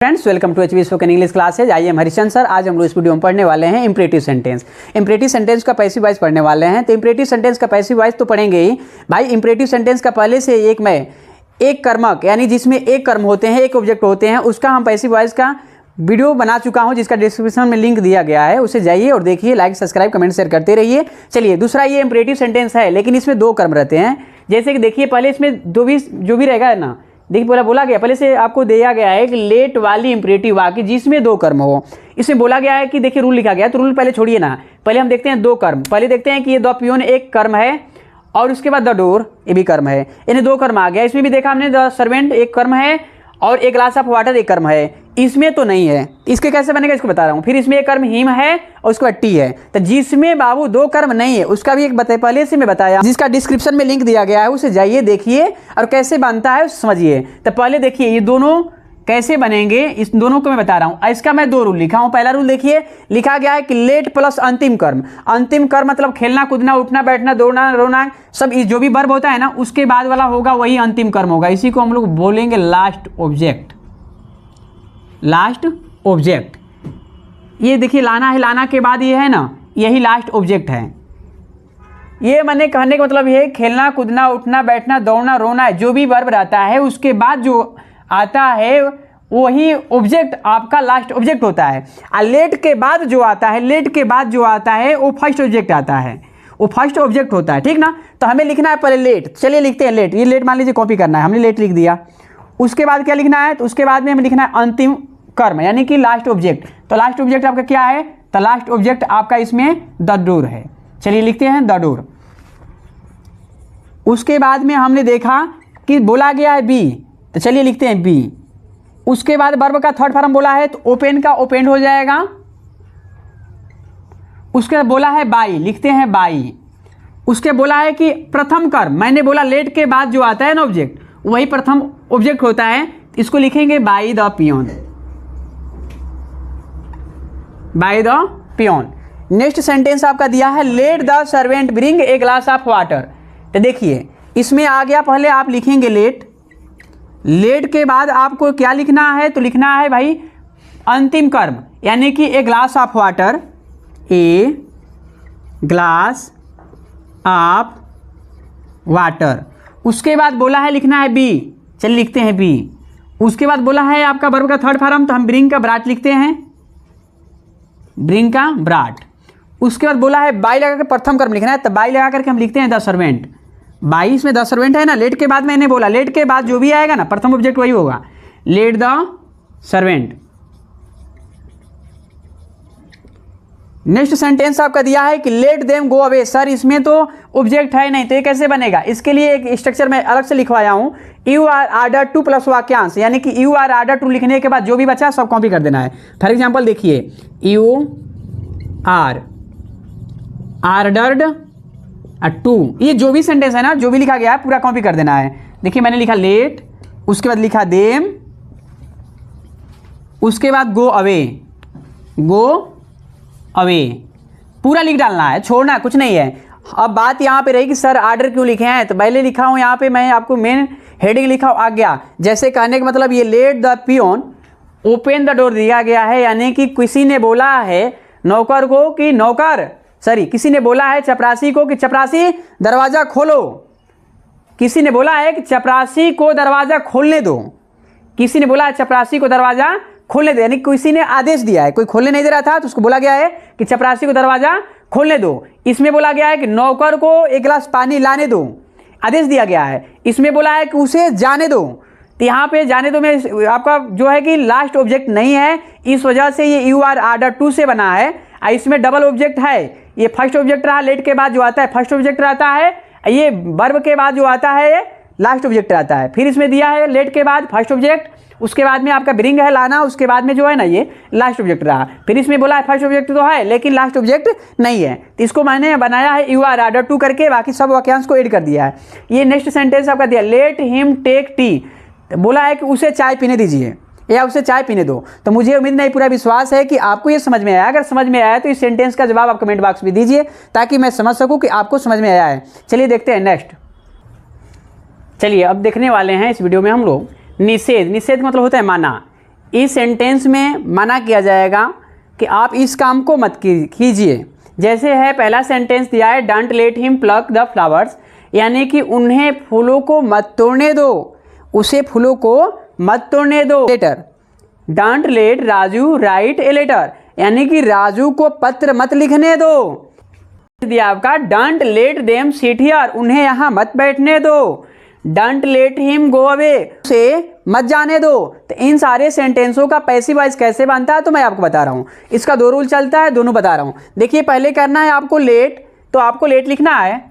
Friends welcome to HV spoken English classes. I am Harichand sir. आज हम लोग इस वीडियो में पढ़ने वाले हैं इंपरेटिव सेंटेंस। इंपरेटिव सेंटेंस का पैसिव वॉइस पढ़ने वाले हैं। तो इंपरेटिव सेंटेंस का पैसिव वॉइस तो पढ़ेंगे ही भाई। इंपरेटिव सेंटेंस का पहले से एक कर्मक यानी जिसमें एक कर्म होते हैं, एक ऑब्जेक्ट होते हैं, उसका हम पैसिव वॉइस का वीडियो बना चुका हूं, जिसका डिस्क्रिप्शन में लिंक दिया गया है, उसे जाइए और देखिए। लाइक सब्सक्राइब कमेंट शेयर करते रहिए। चलिए, दूसरा ये इंपरेटिव सेंटेंस है, लेकिन इसमें दो कर्म रहते हैं। जो कि देखिए, पहले इसमें जो भी रहेगा ना, देखिए बोला गया, पहले से आपको दिया गया है कि लेट वाली इंपरेटिव वाक्य जिसमें दो कर्म हो। इसमें बोला गया है कि देखिए रूल लिखा गया है, तो रूल पहले छोड़िए ना, पहले हम देखते हैं दो कर्म। पहले देखते हैं कि ये द पियोन एक कर्म है और उसके बाद द डोर ये भी कर्म है। इन्हें दो कर्म आ गया। इसमें भी देखा हमने, द सर्वेंट एक कर्म है और एक ग्लास ऑफ वाटर एक कर्म है। इसमें तो नहीं है, इसके कैसे बनेगा इसको बता रहा हूँ। फिर इसमें एक कर्म हिम है और उसके बाद टी है। तो जिसमें बाबू दो कर्म नहीं है उसका भी एक पहले से मैं बताया, जिसका डिस्क्रिप्शन में लिंक दिया गया है, उसे जाइए देखिए और कैसे बनता है समझिए। तो पहले देखिए ये दोनों कैसे बनेंगे, इस दोनों को मैं बता रहा हूँ। इसका मैं दो रूल लिखा हूँ। पहला रूल देखिए, लिखा गया है कि लेट प्लस अंतिम कर्म। अंतिम कर्म मतलब खेलना कूदना उठना बैठना दौड़ना रोना सब, जो भी वर्ब होता है ना, उसके बाद वाला होगा वही अंतिम कर्म होगा। इसी को हम लोग बोलेंगे लास्ट ऑब्जेक्ट। लास्ट ऑब्जेक्ट ये देखिए, लाना है, लाना के बाद ये है ना, यही लास्ट ऑब्जेक्ट है। ये मैंने कहने का मतलब ये है, खेलना कूदना उठना बैठना दौड़ना रोना जो भी वर्ब रहता है उसके बाद जो आता है वही ऑब्जेक्ट आपका लास्ट ऑब्जेक्ट होता है। और लेट के बाद जो आता है, लेट के बाद जो आता है वो फर्स्ट ऑब्जेक्ट आता है, वो फर्स्ट ऑब्जेक्ट होता है, ठीक ना। तो हमें लिखना है पहले लेट। चलिए लिखते हैं लेट। ये लेट मान लीजिए कॉपी करना है, हमने लेट लिख दिया। उसके बाद क्या लिखना है, तो उसके बाद में हमें लिखना है अंतिम कर्म यानी कि लास्ट ऑब्जेक्ट। तो लास्ट ऑब्जेक्ट आपका क्या है, तो लास्ट ऑब्जेक्ट आपका इसमें द डोर है। चलिए लिखते हैं द डोर। उसके बाद में हमने देखा कि बोला गया है बी, तो चलिए लिखते हैं बी। उसके बाद वर्ब का थर्ड फॉर्म बोला है, तो ओपन का ओपेंड हो जाएगा। उसके बाद बोला है बाई, लिखते हैं बाई। उसके बोला है कि प्रथम कर्म, मैंने बोला लेट के बाद जो आता है ना ऑब्जेक्ट, वही प्रथम ऑब्जेक्ट होता है। इसको लिखेंगे by the peon. By the peon. Next sentence आपका दिया है, let the servant bring a glass of water. तो देखिए इसमें आ गया, पहले आप लिखेंगे लेट। लेट के बाद आपको क्या लिखना है, तो लिखना है भाई अंतिम कर्म यानी कि ए glass of water. A glass of water. उसके बाद बोला है लिखना है बी। चलिए लिखते हैं बी। उसके बाद बोला है आपका वर्ब का थर्ड फॉर्म, तो हम ब्रिंग का ब्राट लिखते हैं, ब्रिंग का ब्राट। उसके बाद बोला है बाई लगा कर प्रथम कर्म लिखना है, तो बाई लगा करके हम लिखते हैं द सर्वेंट। बाई इसमें द सर्वेंट है ना, लेट के बाद मैंने बोला लेट के बाद जो भी आएगा ना प्रथम ऑब्जेक्ट वही होगा, late the servant. Next sentence आपका दिया है कि let them go away. Sir इसमें तो ऑब्जेक्ट है नहीं, तो ये कैसे बनेगा, इसके लिए एक स्ट्रक्चर मैं अलग से लिखवाया हूं। You are order to plus वाक्यांश, यानी कि यू आर ऑर्डर टू लिखने के बाद जो भी बचा सब कॉपी कर देना है। फॉर एग्जाम्पल देखिए, यू आर ऑर्डर्ड टू, ये जो भी सेंटेंस है ना, जो भी लिखा गया है पूरा कॉपी कर देना है। देखिए मैंने लिखा लेट, उसके बाद लिखा देम, उसके बाद गो अवे। गो अवे पूरा लिख डालना है, छोड़ना कुछ नहीं है। अब बात यहाँ पे रही कि सर ऑर्डर क्यों लिखे हैं, तो पहले लिखा हूँ यहाँ पे मैं आपको मेन हेडिंग लिखा हूँ आज्ञा। जैसे कहने का मतलब ये let the peon open the door दिया गया है, यानी कि किसी ने बोला है नौकर को कि किसी ने बोला है चपरासी को कि चपरासी दरवाजा खोलो। किसी ने बोला है कि चपरासी को दरवाजा खोलने दो। किसी ने बोला है चपरासी को दरवाजा खोलने दो, यानी किसी ने आदेश दिया है, कोई खोलने नहीं दे रहा था तो उसको बोला गया है कि चपरासी को दरवाजा खोलने दो। इसमें बोला गया है कि नौकर को एक गिलास पानी लाने दो, आदेश दिया गया है। इसमें बोला है कि उसे जाने दो, तो यहाँ पे जाने दो में आपका जो है कि लास्ट ऑब्जेक्ट नहीं है, इस वजह से ये यू आर ऑर्डर टू से बना है। इसमें डबल ऑब्जेक्ट है, ये फर्स्ट ऑब्जेक्ट रहा, लेट के बाद जो आता है फर्स्ट ऑब्जेक्ट रहता है, ये वर्ब के बाद जो आता है ये लास्ट ऑब्जेक्ट रहता है। फिर इसमें दिया है लेट के बाद फर्स्ट ऑब्जेक्ट, उसके बाद में आपका ब्रिंग है लाना, उसके बाद में जो है ना ये लास्ट ऑब्जेक्ट रहा। फिर इसमें बोला है फर्स्ट ऑब्जेक्ट तो है लेकिन लास्ट ऑब्जेक्ट नहीं है, तो इसको मैंने बनाया है यू आर ऑर्डर टू करके, बाकी सब वाक्यांश को ऐड कर दिया है। ये नेक्स्ट सेंटेंस आपका दिया, लेट हिम टेक टी। बोला है कि उसे चाय पीने दीजिए या उसे चाय पीने दो। तो मुझे उम्मीद नहीं, पूरा विश्वास है कि आपको ये समझ में आया। अगर समझ में आया तो इस सेंटेंस का जवाब आप कमेंट बॉक्स में दीजिए ताकि मैं समझ सकूं कि आपको समझ में आया है। चलिए देखते हैं नेक्स्ट। चलिए अब देखने वाले हैं इस वीडियो में हम लोग निषेध। निषेध मतलब होता है माना। इस सेंटेंस में मना किया जाएगा कि आप इस काम को मत कीजिए। जैसे है पहला सेंटेंस दिया है don't let him plug the flowers, यानी कि उन्हें फूलों को मत तोड़ने दो, उसे फूलों को मत तोड़ने दो। Letter don't let Raju write a letter, यानी कि राजू को पत्र मत लिखने दो। दिया आपका don't let them sit here, उन्हें यहाँ मत बैठने दो। Don't let him go away, उसे मत जाने दो। तो इन सारे सेंटेंसों का पैसिव वॉइस कैसे बनता है तो मैं आपको बता रहा हूँ। इसका 2 रूल चलता है, दोनों बता रहा हूँ। देखिए पहले करना है आपको लेट, तो आपको लेट लिखना है,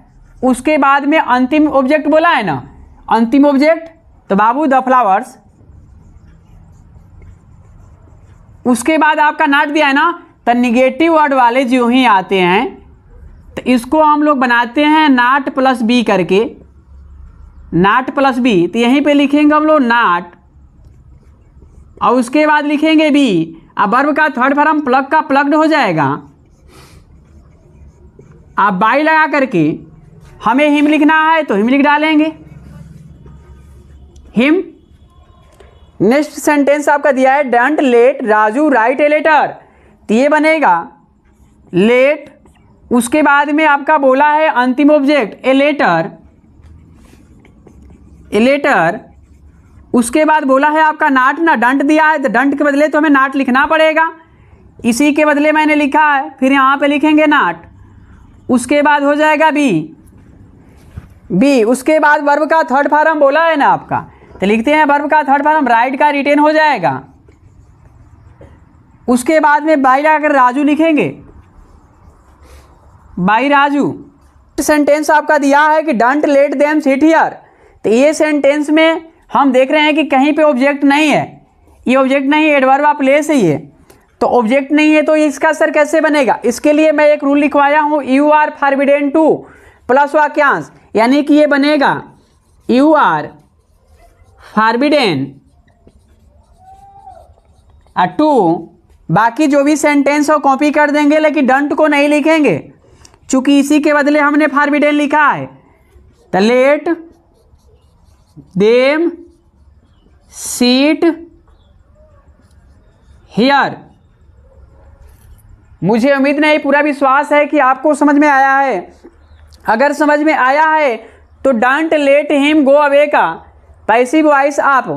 उसके बाद में अंतिम ऑब्जेक्ट बोला है ना, अंतिम ऑब्जेक्ट तो बाबू द फ्लावर्स, उसके बाद आपका नॉट दिया है ना, तो निगेटिव वर्ड वाले जो ही आते हैं तो इसको हम लोग बनाते हैं नॉट प्लस बी करके, नॉट प्लस बी। तो यहीं पे लिखेंगे हम लोग नॉट और उसके बाद लिखेंगे बी। अब वर्ब का थर्ड फॉर्म प्लग का प्लग्ड हो जाएगा। आप बाई लगा करके हमें हिम लिखना है तो हिम लिख डालेंगे, हिम। नेक्स्ट सेंटेंस आपका दिया है don't let Raju write a letter, तो ये बनेगा लेट, उसके बाद में आपका बोला है अंतिम object a letter, a letter, उसके बाद बोला है आपका नॉट ना, डंट दिया है तो डंट के बदले तो हमें नॉट लिखना पड़ेगा, इसी के बदले मैंने लिखा है, फिर यहाँ पे लिखेंगे नॉट, उसके बाद हो जाएगा बी, बी, उसके बाद वर्ब का थर्ड फॉर्म बोला है ना आपका, तो लिखते हैं वर्ब का थर्ड फॉर्म राइट का रिटेन हो जाएगा। उसके बाद में बाई लगाकर राजू लिखेंगे, बाई राजू। सेंटेंस आपका दिया है कि don't let them sit here, तो ये सेंटेंस में हम देख रहे हैं कि कहीं पे ऑब्जेक्ट नहीं है, ये ऑब्जेक्ट नहीं है, एडवर्ब ऑफ प्लेस है ये, तो ऑब्जेक्ट नहीं है तो इसका सर कैसे बनेगा। इसके लिए मैं एक रूल लिखवाया हूँ, you are forbidden to plus वाक्यांश, यानी कि ये बनेगा यू आर फॉरबिडेन टू, बाकी जो भी सेंटेंस हो कॉपी कर देंगे लेकिन डंट को नहीं लिखेंगे, चूंकि इसी के बदले हमने फॉरबिडेन लिखा है। तो लेट देम सीट हियर। मुझे उम्मीद नहीं, पूरा विश्वास है कि आपको समझ में आया है। अगर समझ में आया है तो don't let him go away का पैसिव वॉइस आप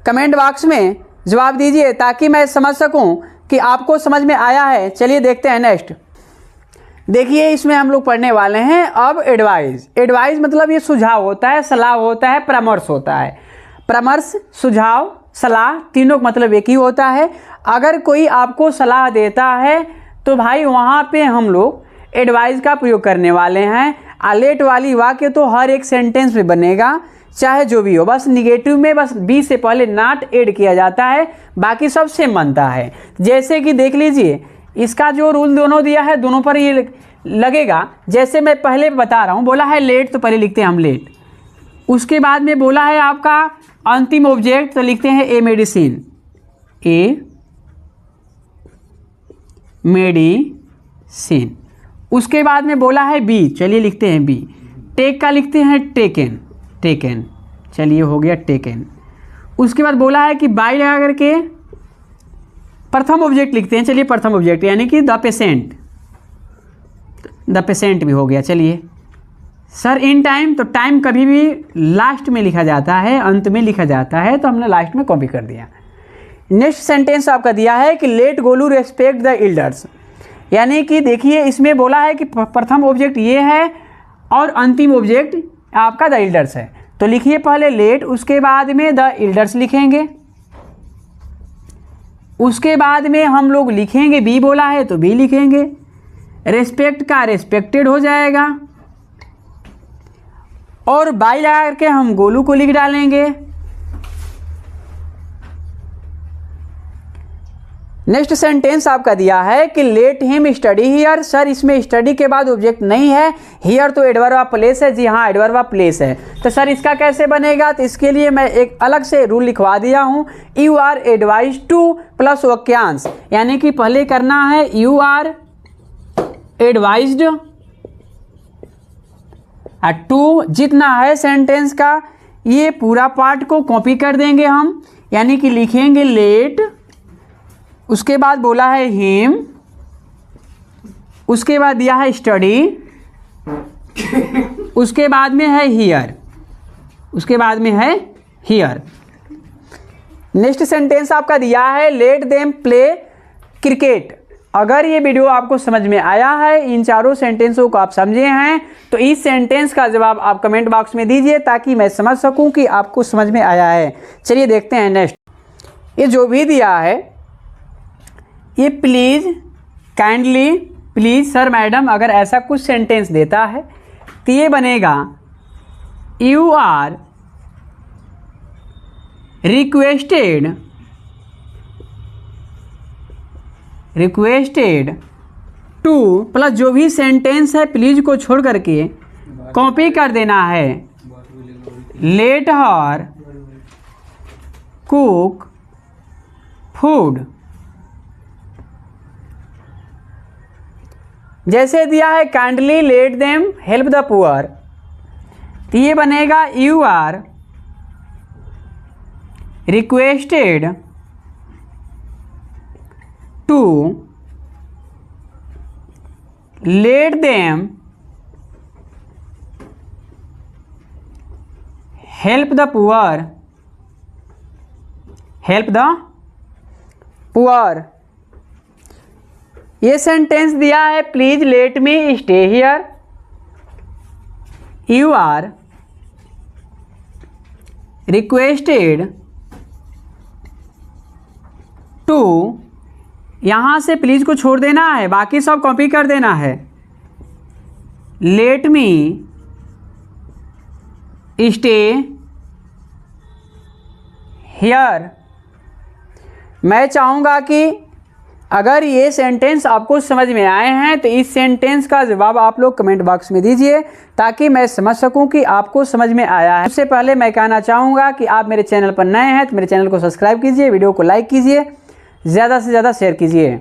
कमेंट बॉक्स में जवाब दीजिए ताकि मैं समझ सकूं कि आपको समझ में आया है। चलिए देखते हैं नेक्स्ट। देखिए इसमें हम लोग पढ़ने वाले हैं अब एडवाइस। एडवाइस मतलब ये सुझाव होता है, सलाह होता है, परामर्श होता है। परामर्श, सुझाव, सलाह तीनों का मतलब एक ही होता है। अगर कोई आपको सलाह देता है तो भाई वहाँ पे हम लोग एडवाइस का प्रयोग करने वाले हैं। लेट वाली वाक्य तो हर एक सेंटेंस में बनेगा, चाहे जो भी हो, बस निगेटिव में बस बी से पहले नॉट ऐड किया जाता है, बाकी सब सेम बनता है। जैसे कि देख लीजिए इसका जो रूल दोनों दिया है दोनों पर ये लगेगा। जैसे मैं पहले बता रहा हूँ, बोला है लेट तो पहले लिखते हैं हम लेट, उसके बाद में बोला है आपका अंतिम ऑब्जेक्ट तो लिखते हैं ए मेडिसिन, ए मेडिसिन। उसके बाद में बोला है बी, चलिए लिखते हैं बी। टेक का लिखते हैं टेकन, टेकन, चलिए हो गया टेकन। उसके बाद बोला है कि बाई लगा करके प्रथम ऑब्जेक्ट लिखते हैं, चलिए प्रथम ऑब्जेक्ट यानी कि द पेशेंट, द पेशेंट भी हो गया। चलिए सर इन टाइम, तो टाइम कभी भी लास्ट में लिखा जाता है, अंत में लिखा जाता है, तो हमने लास्ट में कॉपी कर दिया। नेक्स्ट सेंटेंस आपका दिया है कि let Golu respect the elders, यानी कि देखिए इसमें बोला है कि प्रथम ऑब्जेक्ट ये है और अंतिम ऑब्जेक्ट आपका द एल्डर्स है, तो लिखिए पहले लेट, उसके बाद में द एल्डर्स लिखेंगे, उसके बाद में हम लोग लिखेंगे बी बोला है तो बी लिखेंगे, रेस्पेक्ट का रेस्पेक्टेड हो जाएगा, और बाई लगा करके हम गोलू को लिख डालेंगे। नेक्स्ट सेंटेंस आपका दिया है कि let him study here. Sir इसमें स्टडी के बाद ऑब्जेक्ट नहीं है, हियर तो एडवर्ब ऑफ प्लेस है। जी हाँ, एडवर्ब ऑफ प्लेस है। तो सर इसका कैसे बनेगा, तो इसके लिए मैं एक अलग से रूल लिखवा दिया हूँ, you are advise to plus वाक्यांश, यानी कि पहले करना है यू आर एडवाइज्ड टू, जितना है सेंटेंस का ये पूरा पार्ट को कॉपी कर देंगे हम, यानी कि लिखेंगे लेट उसके बाद बोला है हिम, उसके बाद दिया है स्टडी, उसके बाद में है हियर, उसके बाद में है हियर। नेक्स्ट सेंटेंस आपका दिया है लेट देम प्ले क्रिकेट। अगर ये वीडियो आपको समझ में आया है, इन चारों सेंटेंसों को आप समझे हैं, तो इस सेंटेंस का जवाब आप कमेंट बॉक्स में दीजिए ताकि मैं समझ सकूं कि आपको समझ में आया है। चलिए देखते हैं नेक्स्ट। ये जो भी दिया है ये please, kindly, please, sir, madam, अगर ऐसा कुछ सेंटेंस देता है तो ये बनेगा you are requested to, plus जो भी सेंटेंस है प्लीज को छोड़ करके कॉपी कर देना है, लेट हर कुक फूड। जैसे दिया है kindly let them help the poor, तो ये बनेगा you are requested to let them help the poor, help the poor. ये सेंटेंस दिया है please let me stay here, you are requested to, यहाँ से प्लीज को छोड़ देना है, बाकी सब कॉपी कर देना है, लेट मी स्टे हियर। मैं चाहूँगा कि अगर ये सेंटेंस आपको समझ में आए हैं तो इस सेंटेंस का जवाब आप लोग कमेंट बॉक्स में दीजिए ताकि मैं समझ सकूं कि आपको समझ में आया है। उससे पहले मैं कहना चाहूँगा कि आप मेरे चैनल पर नए हैं तो मेरे चैनल को सब्सक्राइब कीजिए, वीडियो को लाइक कीजिए, ज़्यादा से ज़्यादा शेयर कीजिए।